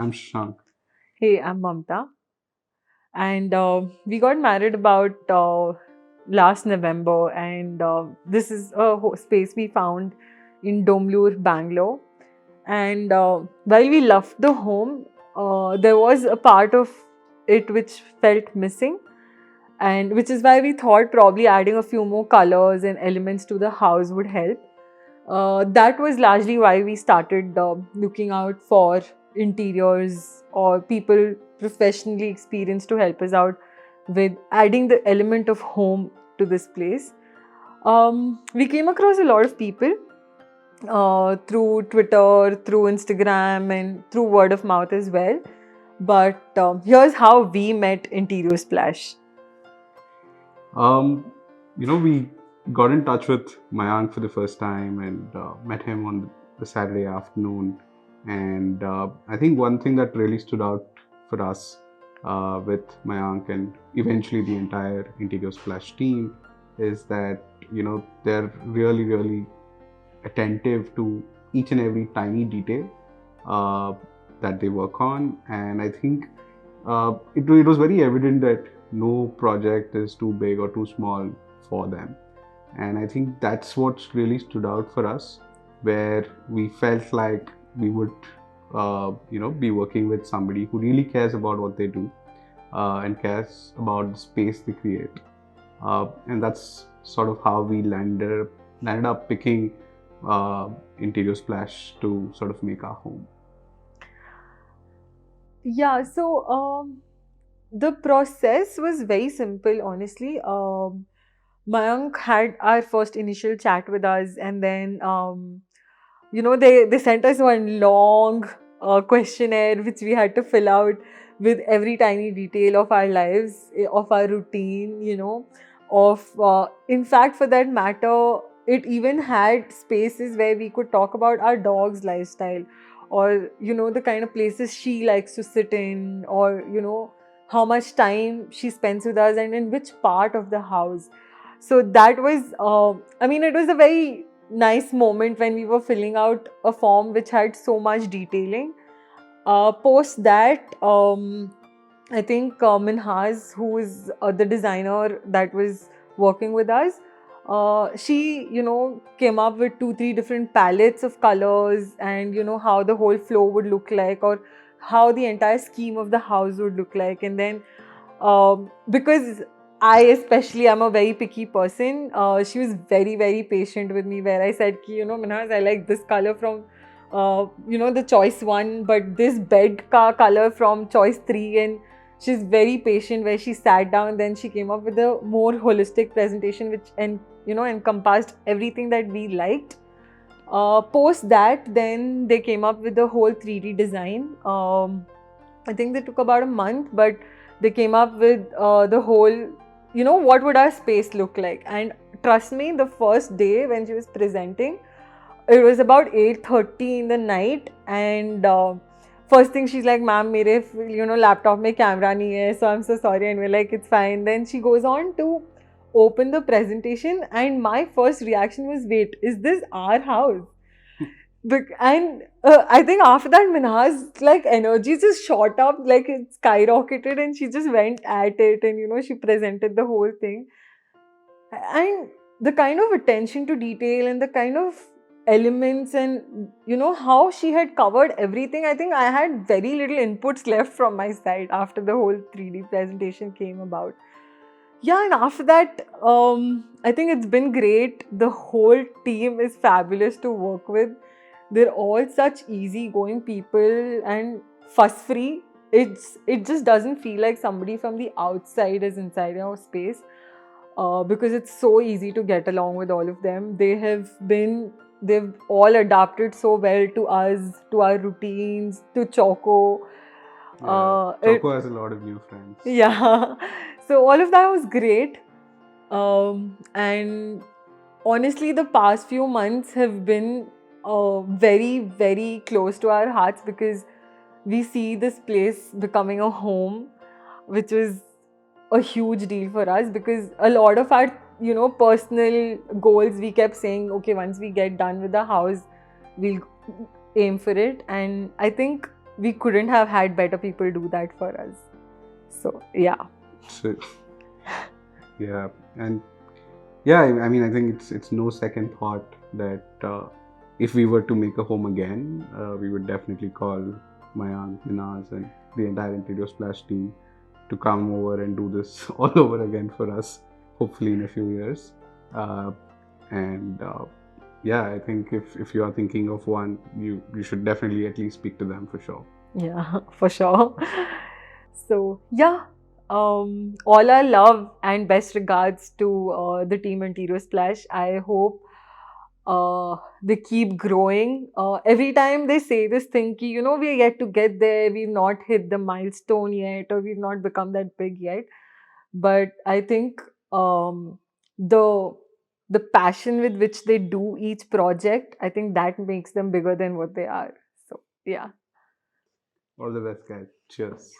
I'm Shank. Hey, I'm Mamta, and we got married about last November, and this is a space we found in Domlur, Bangalore. And while we loved the home, there was a part of it which felt missing, and which is why we thought probably adding a few more colors and elements to the house would help. That was largely why we started looking out for interiors or people professionally experienced to help us out with adding the element of home to this place. We came across a lot of people through Twitter, through Instagram, and through word of mouth as well. But here's how we met Interior Splash. Um, we got in touch with Mayank for the first time and met him on the Saturday afternoon. And I think one thing that really stood out for us with Mayank and eventually the entire Interior Splash team is that, they're really, really attentive to each and every tiny detail uh, that they work on. And I think it was very evident that no project is too big or too small for them. And I think that's what really stood out for us, where we felt like we would, be working with somebody who really cares about what they do and cares about the space they create. And that's sort of how we landed up picking Interior Splash to sort of make our home. Yeah, so the process was very simple, honestly. Mayank had our first initial chat with us, and then they sent us one long questionnaire which we had to fill out with every tiny detail of our lives, of our routine, of in fact, for that matter, it even had spaces where we could talk about our dog's lifestyle, or the kind of places she likes to sit in, or how much time she spends with us and in which part of the house. So that was, it was a very nice moment when we were filling out a form which had so much detailing. Post that, I think Minhaz, who is the designer that was working with us, she, came up with 2, 3 different palettes of colors, and how the whole flow would look like, or how the entire scheme of the house would look like. And then because I especially am a very picky person, she was very, very patient with me, where I said, ki, Minhaz, I like this color from, the choice 1, but this bed ka color from choice 3. And she's very patient, where she sat down, then she came up with a more holistic presentation, which, encompassed everything that we liked. Post that, then they came up with the whole 3D design. I think they took about a month, but they came up with the whole, what would our space look like. And trust me, the first day when she was presenting, it was about 8:30 in the night, and first thing she's like, ma'am, mere laptop mein camera nahi hai, so I'm so sorry. And we're like, it's fine. Then she goes on to open the presentation, and my first reaction was, wait, is this our house? And I think after that, Minhas like energy just shot up, like it skyrocketed, and she just went at it, and she presented the whole thing. And the kind of attention to detail and the kind of elements, and how she had covered everything, I think I had very little inputs left from my side after the whole 3D presentation came about. Yeah, and after that, I think it's been great. The whole team is fabulous to work with. They're all such easygoing people and fuss free. It just doesn't feel like somebody from the outside is inside our space, because it's so easy to get along with all of them. They've all adapted so well to us, to our routines, to Choco. Yeah, It Choco has a lot of new friends. Yeah, so all of that was great. And honestly, the past few months have been very, very close to our hearts, because we see this place becoming a home, which was a huge deal for us, because a lot of our, personal goals, we kept saying, okay, once we get done with the house, we'll aim for it. And I think we couldn't have had better people do that for us. So yeah. So, yeah, and yeah, I mean, I think it's no second thought that if we were to make a home again, we would definitely call Mayank, Minaz, and the entire Interiosplash team to come over and do this all over again for us, hopefully in a few years. Uh, and yeah, I think if you are thinking of one, you should definitely at least speak to them for sure. Yeah, for sure. So, yeah, all our love and best regards to the team Interiosplash. I hope they keep growing. Every time they say this thing, ki, we're yet to get there, we've not hit the milestone yet, or we've not become that big yet. But I think the the passion with which they do each project, I think that makes them bigger than what they are. So, yeah. All the best, guys. Cheers.